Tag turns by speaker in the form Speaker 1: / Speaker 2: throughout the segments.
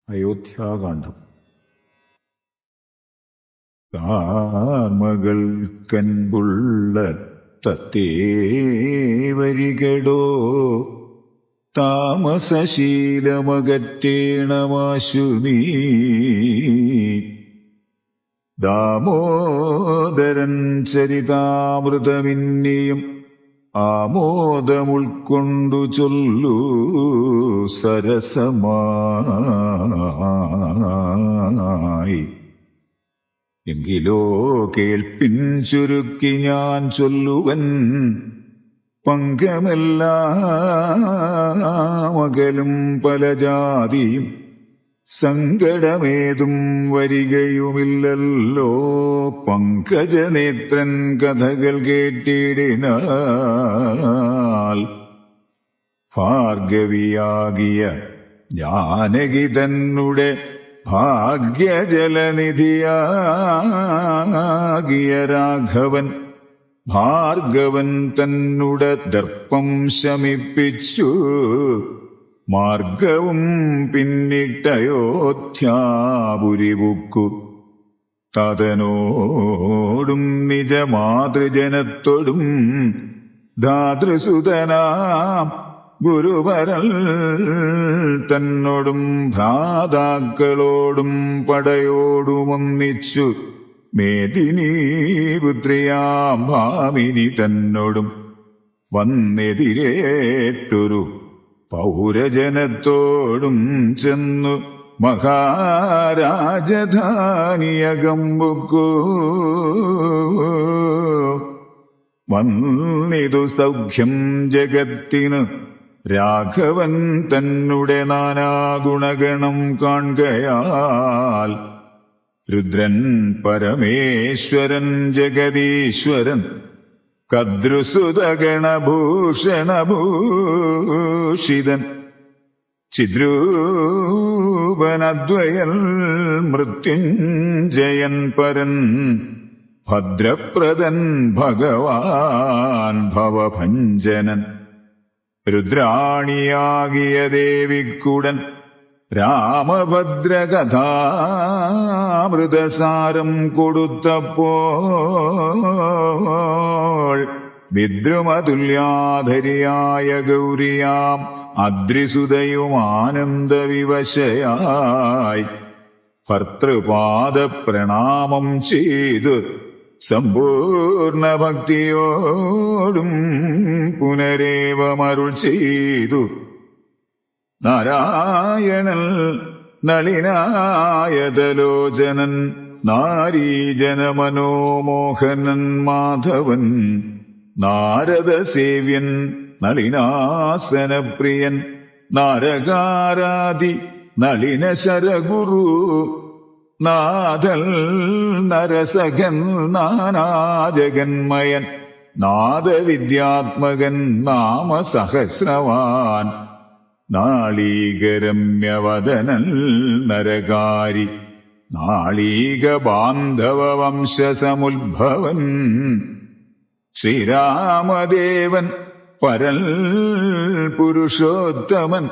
Speaker 1: അയോധ്യാകാന്ഡം. താമകൾ കൻപുള്ള തത്തേ വരികടോ, താമസശീലമകറ്റേണമാശു നീ. ദാമോദരൻ ചരിതാമൃതമിന്നിയും ആമോദമുൾക്കൊണ്ടു ചൊല്ലു സരസമായി. എങ്കിലോ കേൾപ്പിൻ ചുരുക്കി ഞാൻ ചൊല്ലുവൻ, പങ്കമെല്ലാമകലും പല ജാതിയും സങ്കടമേതും വരികയുമില്ലല്ലോ. പങ്കജനേത്രൻ കഥകൾ കേട്ടിടിനാൽ ഭാർഗവിയാകിയ ജാനകി തന്നെ ഭാഗ്യജലനിധിയാകിയ രാഘവൻ ഭാർഗവൻ തന്നെ ദർപ്പം ശമിപ്പിച്ചു മാർഗവും പിന്നിട്ടയോധ്യാപുരിപുക്കു. തതനോടും നിജമാതൃജനത്തോടും ധാതൃസുതനാം ഗുരുവരൽ തന്നോടും ഭ്രാതാക്കളോടും പടയോടുമൊന്നിച്ചു മേദിനീ പുത്രിയാം ഭാമിനി തന്നോടും വന്നെതിരേറ്റൊരു പൗരജനത്തോടും ചെന്നു മഹാരാജധാനിയകമ്പുക്കു. വന്നിതു സൗഖ്യം ജഗത്തിനു രാഘവൻ തന്നെ നാനാഗുണഗണം കാൺകയാൽ. രുദ്രൻ പരമേശ്വരൻ ജഗദീശ്വരൻ കദ്രുസുതഗണഭൂഷണഭൂഷിതൻ ചിദ്രൂപനദ്വയൽ മൃത്യുഞ്ജയൻ പരൻ ഭദ്രപ്രദൻ ഭഗവാൻ ഭവഭഞ്ജനൻ. രുദ്രാണിയാകിയ ദേവിക്കുടൻ രാമഭദ്രകഥാമൃതസാരം കൊടുത്തപ്പോൾ വിദ്രുമതുല്യാധരിയായ ഗൗരിയാം അദ്രിസുതയും ആനന്ദവിവശയായി ഭർതൃപാദപ്രണാമം ചെയ്തു സമ്പൂർണ്ണ ഭക്തിയോടും പുനരേവമരുൾ ചെയ്തു. നാരായണൻ നളിനായതലോചനൻ നാരീജനമനോമോഹനൻ മാധവൻ നാരദസേവ്യൻ നളിനാസനപ്രിയൻ നാരകാരാദി നളിനശരഗുരു നാഥൽ നരസഖൻ നാനാജഗന്മയൻ നാദവിദ്യാത്മകൻ നാമസഹസ്രവാൻ നാളീകരമ്യവദനൻ നരകാരി നാളീക ബാന്ധവ വംശസമുദ്ഭവൻ ശ്രീരാമദേവൻ പരൽ പുരുഷോത്തമൻ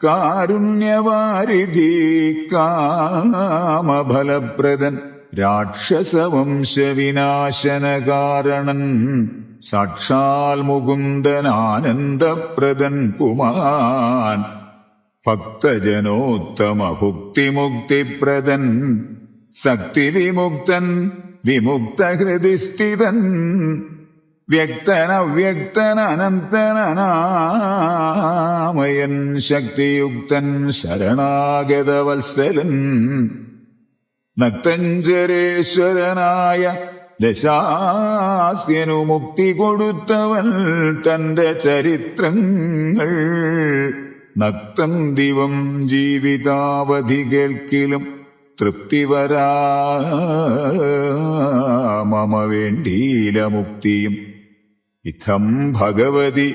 Speaker 1: കാരുണ്യവാരിധി കാമഫലപ്രദൻ രാക്ഷസവംശവിനാശനകാരണൻ സാക്ഷാൽ മുകുന്ദനാനന്ദപ്രദൻ പുമാൻ ഭക്തജനോത്തമ ഭുക്തിമുക്തിപ്രദൻ ശക്തിവിമുക്തൻ വിമുക്തഹൃദിസ്ഥിതൻ വ്യക്തനവ്യക്തൻ അനന്തനാമയൻ ശക്തിയുക്തൻ ശരണാഗതവത്സലൻ നക്തഞ്ചരേശ്വരനായ ദശാസ്യനു മുക്തി കൊടുത്തവൻ തന്റെ ചരിത്രങ്ങൾ നക്തം ദിവം ജീവിതാവധി കേൾക്കിലും തൃപ്തി വരാ മമ വേണ്ടീല മുക്തിയും. ഇത്തം ഭഗവതി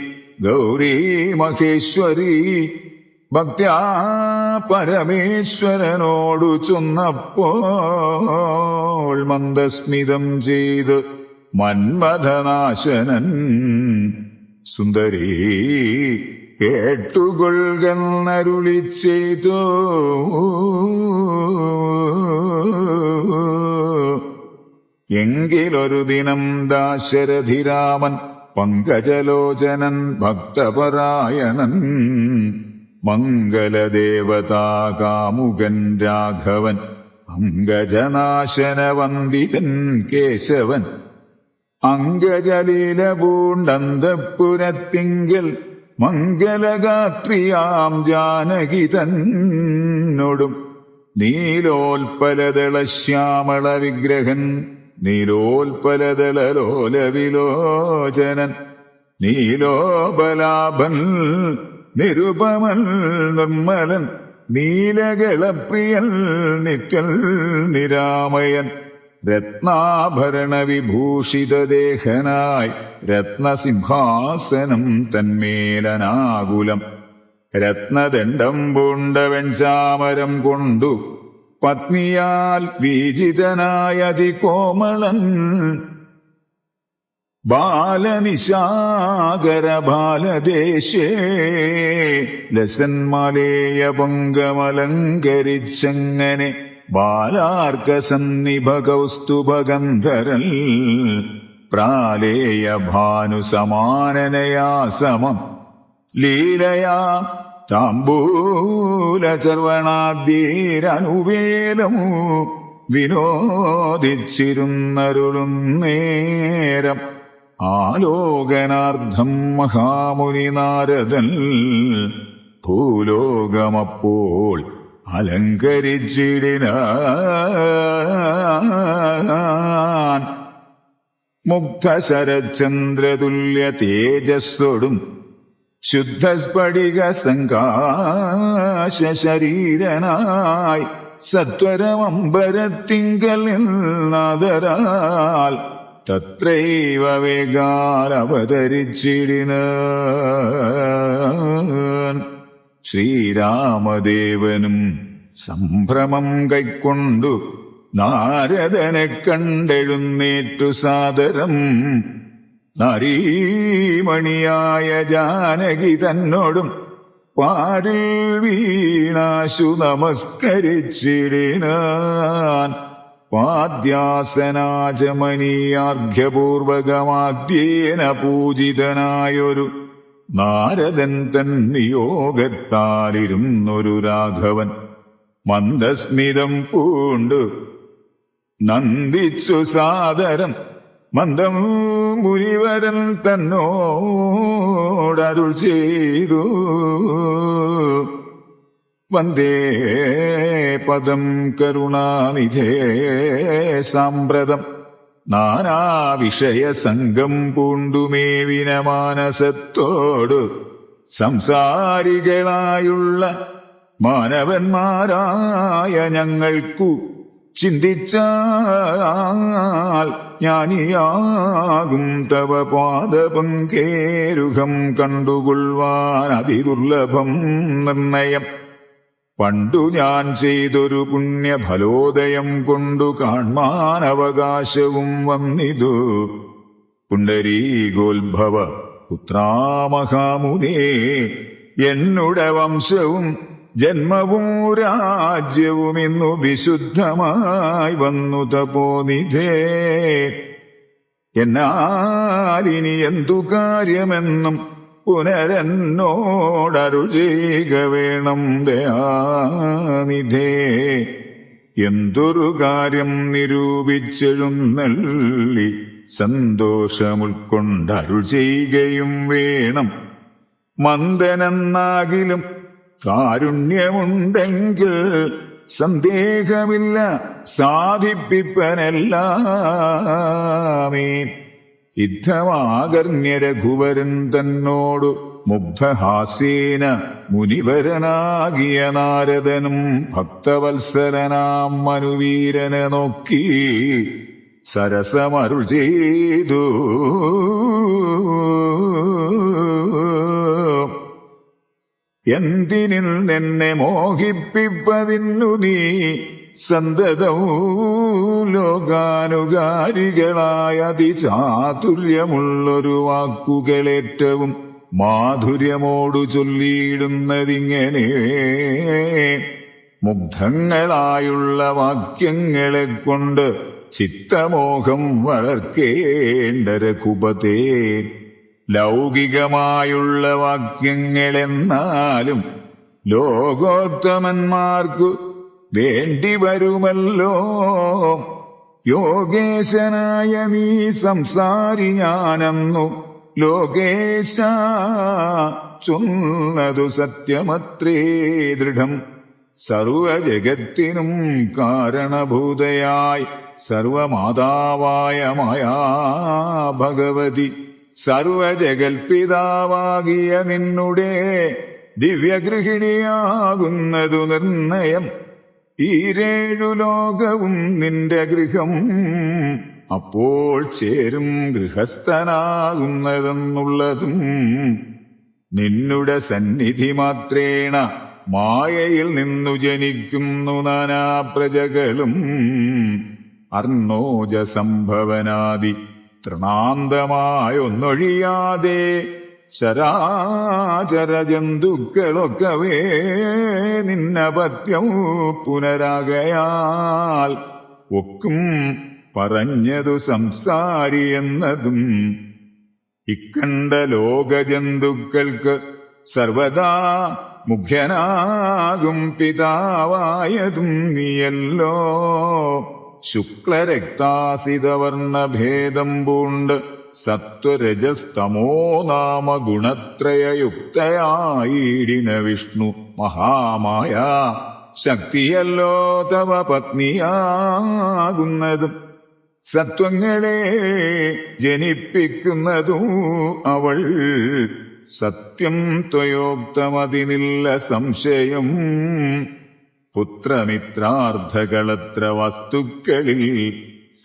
Speaker 1: ഗൗരീ മഹേശ്വരി ഭക്ത്യാ പരമേശ്വരനോടു ചൊന്നപ്പോൾ മന്ദസ്മിതം ചെയ്ത് മന്മഥനാശനൻ സുന്ദരീ കേട്ടുകൊള്ളുന്നരുളി ചെയ്തു. എങ്കിലൊരു ദിനം ദാശരഥിരാമൻ പങ്കജലോചനൻ ഭക്തപരായണൻ മംഗലദേവതാകാമുകൻ രാഘവൻ അങ്കജനാശനവന്ദിതൻ കേശവൻ അങ്കജലീല പൂണ്ടന്തഃപുരത്തിങ്കൽ മംഗലഗാത്രിയാം ജാനകി തന്നോടും നീലോൽപലദളശ്യാമള വിഗ്രഹൻ നീലോൽപലദളലോലവിലോചനൻ നീലോപലാഭൻ നിരുപമൻ നിർമ്മലൻ നീലകളപ്രിയൻ നിത്യൽ നിരാമയൻ രത്നാഭരണ വിഭൂഷിതദേഹനായി രത്നസിംഹാസനം തന്മേലനാകുലം രത്നദണ്ഡം പൂണ്ടവൻ ചാമരം കൊണ്ടു പത്നിയാൽ വീജിതനായ അതികോമളൻ ബാലനിശാകര ബാലദേശേ ലസന്മാലേയ പങ്കമലങ്കരിച്ചങ്ങനെ ബാലാർക്കസന്നിഭകൗസ്തുഭഗന്ധരൽ പ്രാലേയ ഭാനുസമാനനയാ സമം ലീലയാ താംബൂലചർവണാദ്യീരനുവേലമു വിനോദിച്ചിരുന്നരുളും നേരം ആലോകനാർത്ഥം മഹാമുനി നാരദൻ ഭൂലോകമപ്പോൾ അലങ്കരിച്ചിടിനാൻ മുഗ്ധശരചന്ദ്രതുല്യ തേജസ്സോടും ശുദ്ധസ്ഫടിക സങ്കാശ ശരീരനായി സത്വരമമ്പരത്തിങ്കൽ നിന്നാദരാൽ തത്രൈവ വേഗാൽ അവതരിച്ചിടിനാൻ ശ്രീരാമദേവനും സംഭ്രമം കൈക്കൊണ്ടു നാരദനെ കണ്ടെഴുന്നേറ്റു സാദരം നാരീമണിയായ ജാനകി തന്നോടും പാരിൽ വീണാശു നമസ്കരിച്ചിടിനാൻ പാദ്യാസനാചമനീയാർഘ്യപൂർവകമാദ്യേന പൂജിതനായൊരു നാരദൻ തൻ നിയോഗത്താലിരുന്നൊരു രാഘവൻ മന്ദസ്മിതം പൂണ്ടു നന്ദിച്ചു സാദരം മന്ദം മുനിവരൻ തന്നോടരുൾ ചെയ്തു വന്ദേ പദം കരുണാനിധേ സാമ്പ്രതം നാനാവിഷയസംഗം പൂണ്ടുമേവിന മാനസത്തോട് സംസാരികളായുള്ള മാനവന്മാരായ ഞങ്ങൾക്കു ചിന്തിച്ചാൽ ജ്ഞാനിയാകും തവ പാദപങ്കേരുഹം കണ്ടുകൊള്ളുവാൻ അതിദുർലഭം നിർണയം പണ്ടു ഞാൻ ചെയ്തൊരു പുണ്യഫലോദയം കൊണ്ടു കാൺമാൻ അവകാശവും വന്നിതു പുണ്ടരീകോത്ഭവ പുത്രാമഹാമുനേ എന്നുടെ വംശവും ജന്മവും രാജ്യവും ഇന്നു വിശുദ്ധമായി വന്നു തപോനിധേ എന്നാലിനി എന്തു കാര്യമെന്നും പുനരെന്നോടരുൾ ചെയ്യുക വേണം ദയാനിധേ എന്തൊരു കാര്യം നിരൂപിച്ചെഴുന്നള്ളി സന്തോഷമുൾക്കൊണ്ടരുൾ ചെയ്യുകയും വേണം മന്ദനെന്നാകിലും കാരുണ്യമുണ്ടെങ്കിൽ സന്ദേഹമില്ല സാധിപ്പിപ്പനെല്ലാമേ യുദ്ധമാകർണ്യ രഘുവരൻ തന്നോടു മുഗ്ധഹാസ്യേന മുനിവരനാകിയ നാരദനും ഭക്തവത്സരനാം മനുവീരനെ നോക്കി സരസമരുൾ ചെയ്തു എന്തിനിൽ നിന്നെ മോഹിപ്പിപ്പതിന്നു നീ സന്തതവും ലോകാനുകാരികളായ അതിചാതുര്യമുള്ളൊരു വാക്കുകളേറ്റവും മാധുര്യമോടു ചൊല്ലിയിടുന്നതിങ്ങനെ മുഗ്ധങ്ങളായുള്ള വാക്യങ്ങളെ കൊണ്ട് ചിത്തമോഹം വളർക്കേണ്ട രഘുപതേ. ലൗകികമായുള്ള വാക്യങ്ങളെന്നാലും ലോകോത്തമന്മാർക്കു വേണ്ടിവരുമല്ലോ. യോഗേശനായ നീ സംസാരി ഞാനെന്നു ലോകേശ ചൊന്നതു സത്യമത്രേ ദൃഢം. സർവജഗത്തിനും കാരണഭൂതയായി സർവമാതാവായ മായാ ഭഗവതി, സർവജഗൽപിതാവാകിയ നിന്നുടെ ദിവ്യഗൃഹിണിയാകുന്നതു നിർണയം. ഈരേഴു ലോകവും നിന്റെ ഗൃഹം, അപ്പോൾ ചേരും ഗൃഹസ്ഥനാകുന്നതെന്നുള്ളതും. നിന്നുടെ സന്നിധി മാത്രേണ മായയിൽ നിന്നു ജനിക്കുന്നു നാനാ പ്രജകളും. അർണോജ സംഭവനാദി തൃണാന്തമായൊന്നൊഴിയാതെ ചരാചര ജന്തുക്കളൊക്കവേ നിന്നപത്യം പുനരാകയാൽ ഒക്കും പറഞ്ഞതു സംസാരി എന്നതും. ഇക്കണ്ട ലോകജന്തുക്കൾക്ക് സർവദാ മുഖ്യനാകും പിതാവായതും നീയല്ലോ. ശുക്ലരക്താസിതവർണഭേദം പൂണ്ട് സത്വരജസ്തമോ നാമ ഗുണത്രയയുക്തയായിടിന വിഷ്ണു മഹാമായ ശക്തിയല്ലോ തവ പത്നിയാകുന്നതും. സത്വങ്ങളെ ജനിപ്പിക്കുന്നതും അവൾ. സത്യം ത്വയോക്തമതിനില്ല സംശയം. പുത്രമിത്രാർത്ഥകളത്ര വസ്തുക്കളിൽ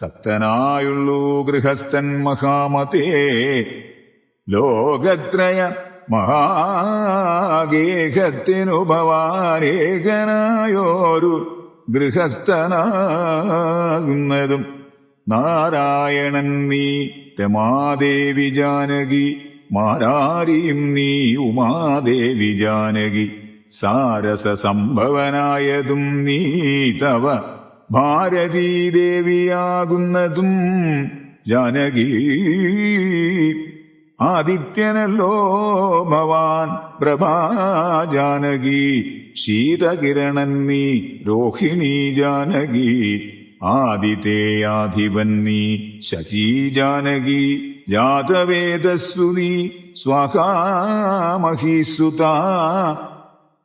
Speaker 1: സക്തനായുള്ളൂ ഗൃഹസ്ഥൻ മഹാമതേ. ലോകത്രയ മഹാഗേഹത്തിനു ഭവാനേകനായോരു ഗൃഹസ്ഥനാകുന്നതും. നാരായണൻ നീ രമാദേവി ജാനകി, മാരാരിയും നീ ഉമാദേവി ജാനകി. സാരസ സംഭവനായതും നീ തവ ഭാരതീദേവിയാകുന്നതും ജാനകി. ആദിത്യനല്ലോ ഭവാൻ പ്രഭാജാനകി. ശീതകിരണൻ നീ രോഹിണി ജാനകി. ആദിതേയാധിപൻ നീ ശചീ ജാനകി. ജാതവേദസ്സു നീ സ്വാഹാമഹീസുത.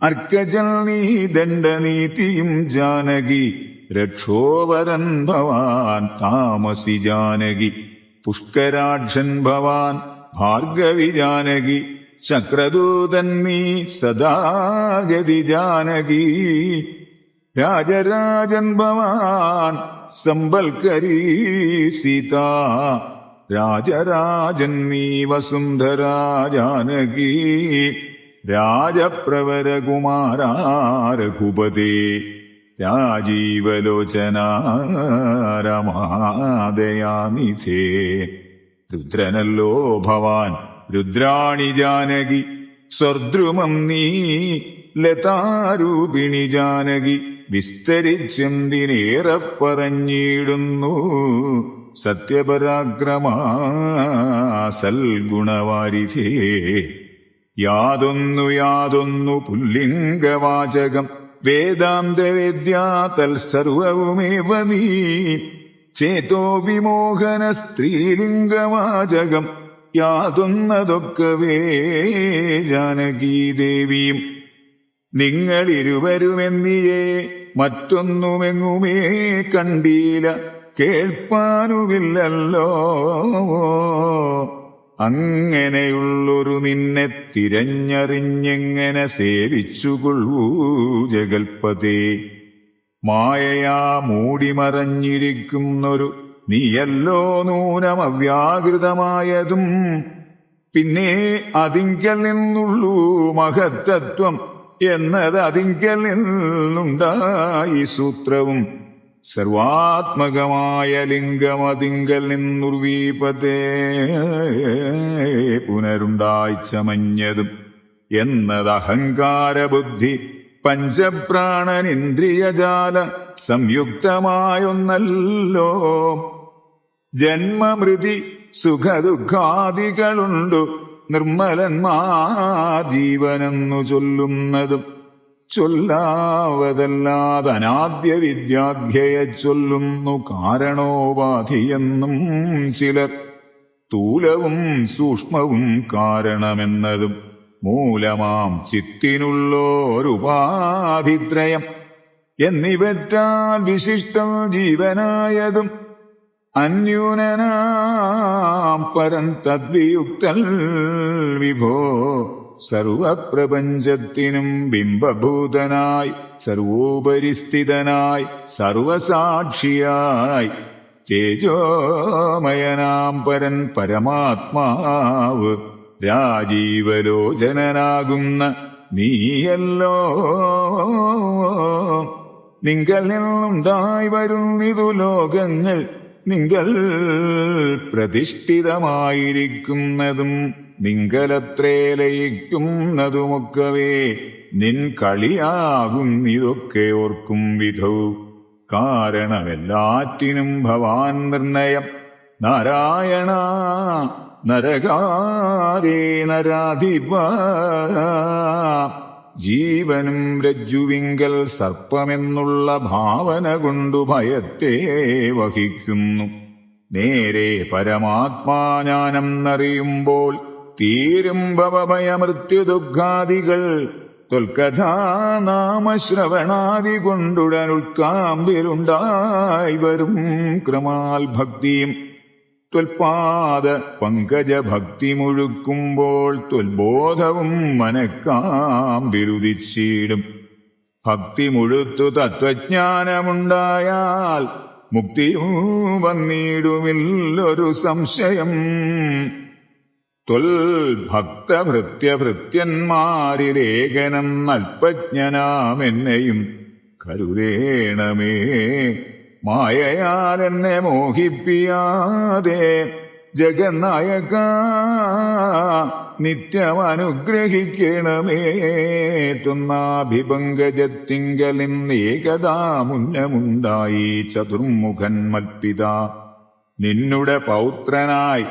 Speaker 1: അർക്കജൽ നീ ദണ്ഡനീതിയും ജാനകി. രക്ഷോവരൻ ഭവാൻ താമസി ജാനകി. പുഷ്കരാക്ഷൻ ഭവാൻ ഭാർഗവി ജാനകി. ചക്രദൂതൻ നീ സദാഗതി ജാനകി. രാജരാജൻ ഭവാൻ സമ്പൽക്കരീ സീത. രാജരാജൻ നീ വസുന്ധരാ ജാനകി. രാജപ്രവരകുമാരാ രഘുപതേ. രാജീവലോചനാ രമാദയാമി തേ. രുദ്രനല്ലോ ഭവാൻ രുദ്രാണി ജാനകി. സ്വർദ്രുമം നീ ലതാരൂപിണി ജാനകി. വിസ്തരിച്ചെന്തിനേറെ പറഞ്ഞിടുന്നു സത്യപരാക്രമാ സൽഗുണവാരിധേ. യാതൊന്നു പുല്ലിംഗവാചകം വേദാന്തവേദ്യാ തൽസർവവുമേവ നീ. ചേതോ വിമോഹന സ്ത്രീലിംഗവാചകം യാതൊന്നതൊക്കവേ ജാനകീദേവിയും. നിങ്ങളിരുവരുമെന്നിയേ മറ്റൊന്നുമെങ്ങുമേ കണ്ടീല, കേൾപ്പാനുമില്ലല്ലോ. അങ്ങനെയുള്ളൊരു നിന്നെ തിരഞ്ഞറിഞ്ഞെങ്ങനെ സേവിച്ചുകൊള്ളൂ ജഗൽപതേ. മായയാ മൂടിമറഞ്ഞിരിക്കുന്നൊരു നീയല്ലോ നൂനമവ്യാകൃതമായതും. പിന്നെ അതിങ്കൽ നിന്നുള്ളൂ മഹത്തത്വം എന്നത് അതിങ്കൽ നിന്നുണ്ടായി സൂത്രവും. സർവാത്മകമായ ലിംഗമതിങ്കൽ നിന്നുർവീപതേ പുനരുണ്ടായി ചമഞ്ഞതും എന്നത് അഹങ്കാരബുദ്ധി പഞ്ചപ്രാണനിന്ദ്രിയജാല സംയുക്തമായൊന്നല്ലോ. ജന്മമൃതി സുഖദുഃഖാദികളുണ്ടു നിർമ്മലന്മാ ജീവനെന്നു ചൊല്ലുന്നതും ചൊല്ലാവതല്ലാതെ അനാദ്യ വിദ്യാധ്യയെ ചൊല്ലുന്നു കാരണോപാധിയെന്നും ചിലർ. സ്ഥൂലവും സൂക്ഷ്മവും കാരണമെന്നതും മൂലമാം ചിത്തിനുള്ളോരുപാധിത്രയം എന്നിവറ്റാൽ വിശിഷ്ടം ജീവനായതും അന്യൂനനാം പരൻ തദ്വിയുക്തൽ വിഭോ സർവപ്രപഞ്ചത്തിനും ബിംബഭൂതനായി സർവോപരിസ്ഥിതനായി സർവസാക്ഷിയായി തേജോമയനാം പരൻ പരമാത്മാവ് രാജീവലോചനനാകുന്ന നീയല്ലോ. നിങ്കൽ നിന്നുണ്ടായി വരുന്നിതു ലോകങ്ങൾ നിങ്ങൾ പ്രതിഷ്ഠിതമായിരിക്കുന്നതും നിങ്കലത്രേ ലയിക്കുന്നതുമൊക്കവേ നിൻ കളിയാകുന്നിതൊക്കെ ഓർക്കും വിധൗ. കാരണമെല്ലാറ്റിനും ഭവാൻ നിർണയം നാരായണ നരകാരേ നരാധിപ. ജീവനും രജ്ജുവിങ്കൽ സർപ്പമെന്നുള്ള ഭാവന കൊണ്ടു ഭയത്തെ വഹിക്കുന്നു. നേരെ പരമാത്മാജ്ഞാനം എന്നറിയുമ്പോൾ തീരും ഭവഭയമൃത്യുദുഃഖാദികൾ. ത്വൽക്കഥാനാമശ്രവണാദി കൊണ്ടുടൻ ഉൾക്കാമ്പിലുണ്ടായി വരും ക്രമാൽ ഭക്തിയും. ത്വൽപാദ പങ്കജഭക്തി മുഴുക്കുമ്പോൾ ത്വൽബോധവും മനക്കാമ്പിരുദിച്ചിടും. ഭക്തി മുഴുത്തു തത്വജ്ഞാനമുണ്ടായാൽ മുക്തിയും വന്നിടുമില്ലൊരു സംശയം. ത്വൽഭക്തഭൃത്യഭൃത്യന്മാരിലേകനം അല്പജ്ഞനാമെന്നെയും കരുതേണമേ. മായയാൽ എന്നെ മോഹിപ്പിയാതെ ജഗന്നായക നിത്യമനുഗ്രഹിക്കണമേ. ത്വന്നാഭിപങ്കജത്തിങ്കലിന്നേകദാ മുന്നമുണ്ടായി ചതുർമുഖൻ മൽപിത. നിന്നുടെ പൗത്രനായി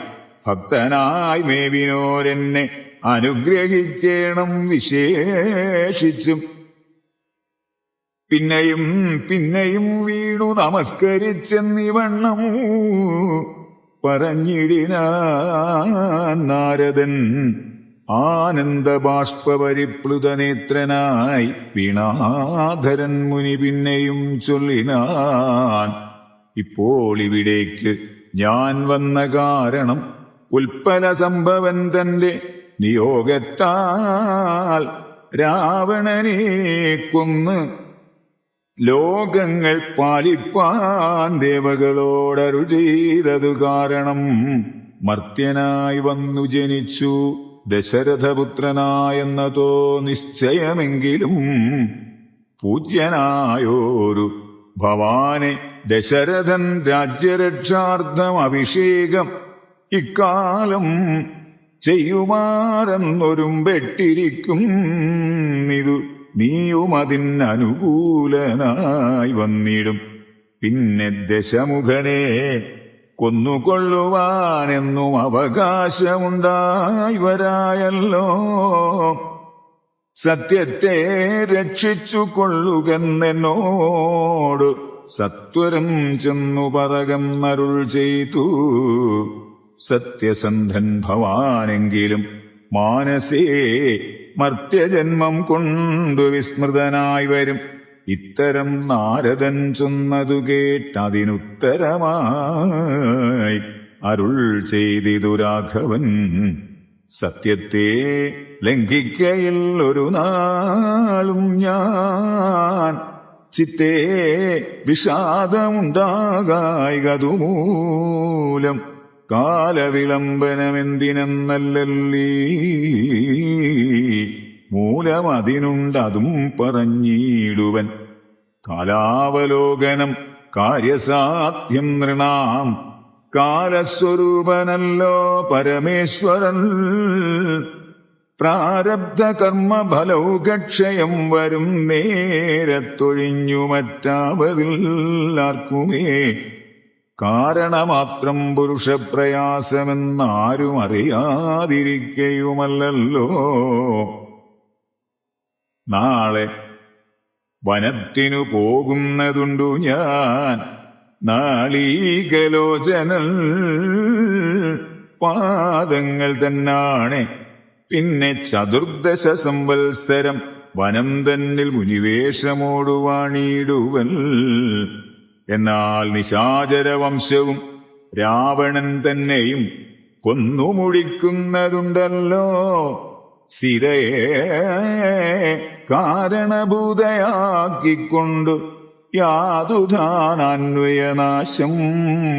Speaker 1: ഭക്തനായി മേവിനോരെന്നെ അനുഗ്രഹിക്കണം വിശേഷിച്ചും. പിന്നെയും പിന്നെയും വീണു നമസ്കരിച്ചെന്നിവണ്ണം പറഞ്ഞിടിനാൻ നാരദൻ. ആനന്ദബാഷ്പരിപ്ലുതനേത്രനായി വീണാധരൻ മുനി പിന്നെയും ചൊല്ലിനാൻ. ഇപ്പോൾ ഇവിടേക്ക് ഞാൻ വന്ന കാരണം ഉൽപ്പല സംഭവൻ തന്റെ നിയോഗത്താൽ രാവണനെ കൊന്ന് ലോകങ്ങൾ പാലിപ്പാൻ ദേവകളോടരുൾ ചെയ്തതു കാരണം മർത്യനായി വന്നു ജനിച്ചു ദശരഥപുത്രനായെന്നതോ നിശ്ചയമെങ്കിലും പൂജ്യനായോരു ഭവാനെ ദശരഥൻ രാജ്യരക്ഷാർത്ഥം അഭിഷേകം ഇക്കാലം ചെയ്യുമാറെന്നൊരുമ്പെട്ടിരിക്കും. ഇതു നീയുമതിനനുകൂലനായി വന്നിടും. പിന്നെ ദശമുഖനെ കൊന്നുകൊള്ളുവാനെന്നും അവകാശമുണ്ടായി വരായല്ലോ. സത്യത്തെ രക്ഷിച്ചു കൊള്ളുകെന്നോട് സത്വരം ചെന്നു പറകെന്നരുൾ ചെയ്തു. സത്യസന്ധൻ ഭവാനെങ്കിലും മാനസേ മർത്യജന്മം കൊണ്ടു വിസ്മൃതനായി വരും. ഇത്തരം നാരദൻ ചൊന്നതു കേട്ടതിനുത്തരമായി അരുൾ ചെയ്തിതു രാഘവൻ. സത്യത്തെ ലംഘിക്കയിൽ ഒരു നാളും ഞാൻ ചിത്തേ വിഷാദമുണ്ടാകായതുമൂലം കാലവിളംബനമെന്തിനെന്നല്ലീ മൂലമതിനുണ്ടതും പറഞ്ഞിടുവൻ. കാലാവലോകനം കാര്യസാധ്യം നൃണാം. കാലസ്വരൂപനല്ലോ പരമേശ്വരൻ. പ്രാരബ്ധ കർമ്മഫലൗകക്ഷയം വരും നേരത്തൊഴിഞ്ഞു മറ്റാവതില്ലാർക്കുമേ. കാരണമാത്രം പുരുഷപ്രയാസമെന്നാരും അറിയാതിരിക്കയുമല്ലോ. നാളെ വനത്തിനു പോകുന്നതുണ്ടു ഞാൻ, നാളീകലോചനൽ പാദങ്ങൾ തന്നാണെ. പിന്നെ ചതുർദശ സംവത്സരം വനം തന്നിൽ മുനിവേഷമോടുവാണിടുവൽ. എന്നാൽ നിശാചരവംശവും രാവണൻ തന്നെയും കൊന്നുമുടിക്കുന്നതുണ്ടല്ലോ. സിരയെ കാരണഭൂതയാക്കിക്കൊണ്ടു യാതുധാനാന്വയനാശം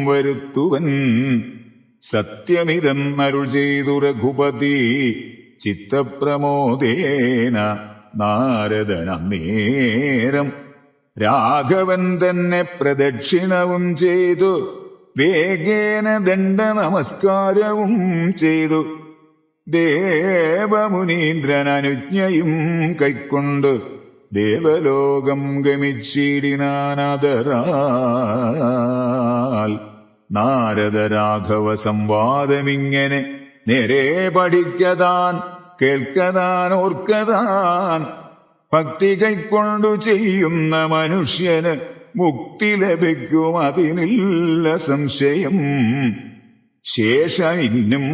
Speaker 1: വരുത്തുവൻ. സത്യമിതെന്നരുൾ ചെയ്തു രഘുപതി ചിത്തപ്രമോദേന. നാരദനന്നേരം രാഘവൻ തന്നെ പ്രദക്ഷിണവും ചെയ്തു, വേഗേന ദണ്ഡ നമസ്കാരവും ചെയ്തു. ദേവമുനീന്ദ്രൻ അനുജ്ഞയും കൈക്കൊണ്ട് ദേവലോകം ഗമിച്ചിടിനാനദരാൽ. നാരദ രാഘവ സംവാദമിങ്ങനെ നേരെ പഠിക്കതാൻ, കേൾക്കതാൻ, ഓർക്കതാൻ. ഭക്തി കൈക്കൊണ്ടു ചെയ്യുന്ന മനുഷ്യന് മുക്തി ലഭിക്കും, അതിനില്ല സംശയം. ശേഷം ഇന്നും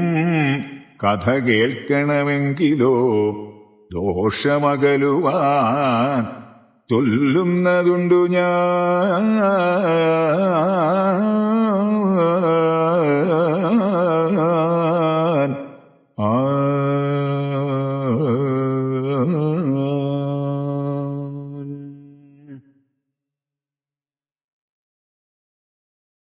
Speaker 1: കഥ കേൾക്കണമെങ്കിലോ ദോഷമകലുവാൻ ചൊല്ലുന്നതുണ്ടു ഞാൻ.